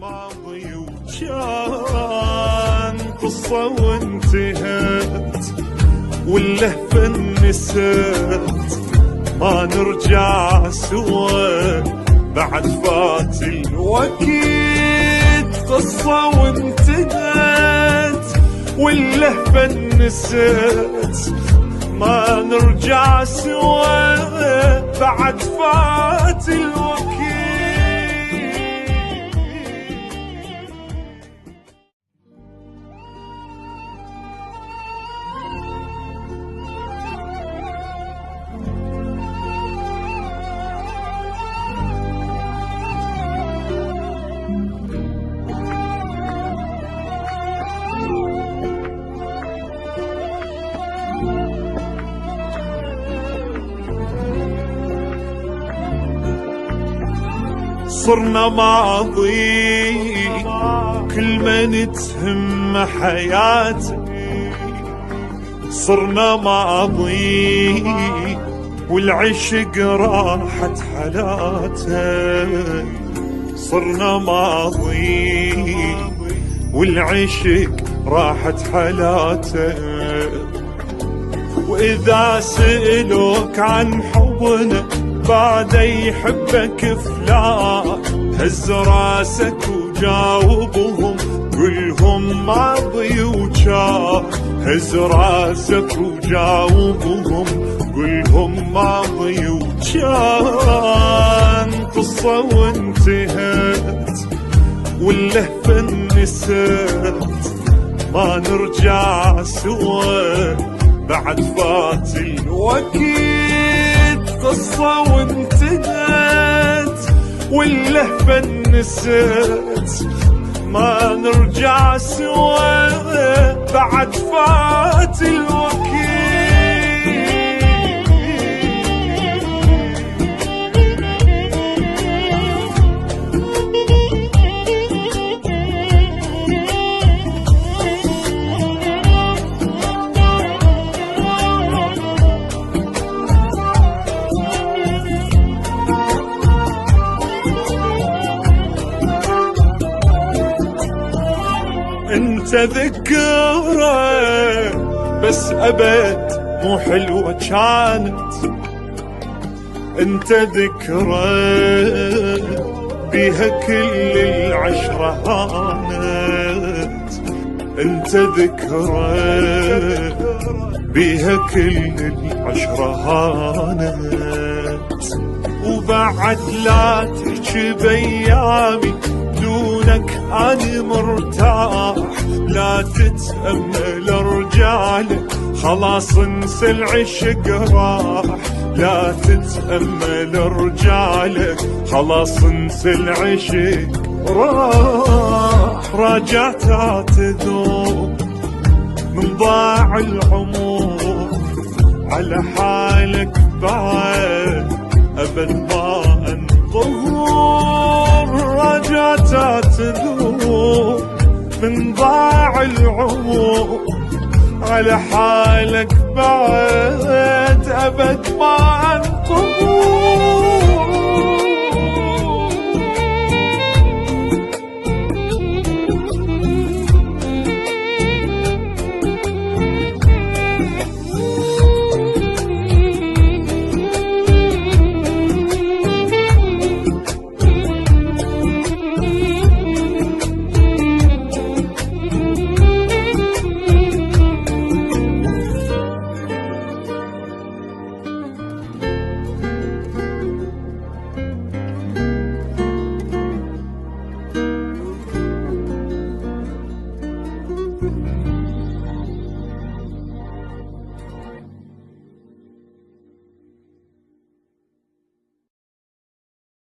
ماضي وكان قصة وانتهت واللهفة نسيت ما نرجع سوا بعد فات الوقت. قصة وانتهت واللهفة نسيت ما نرجع سوا بعد فات الوقت. صرنا ماضي كل ما نتهم حياتي، صرنا ماضي والعشق راحت حالاته، صرنا ماضي والعشق راحت حالاته. وإذا سألوك عن حبنا بعد يحبك فلان هز راسك وجاوبهم قلهم ماضي وكان، هز راسك وجاوبهم قلهم ماضي وكان. قصة وانتهت واللهفة نسيت ما نرجع سوا بعد فات الوقت. قصة وانتهت واللهفة نسيت ما نرجع سوا بعد فات الوقت. انت ذكرى بس ابد مو حلوة كانت، انت ذكرى بيها كل العشرة هانت، انت ذكرى بيها كل العشرة هانت. وبعد لا تحكي بيامي دونك أنا مرتاح، لا تتأمل رجالك خلاص انسى العشق راح، لا تتأمل رجالك خلاص انسى العشق راح. راجعت تذوب من ضاع العمر على حالك بعد أبد ما انظر، راجعت تذوب من ضاع العمر على حالك بعد أبد ما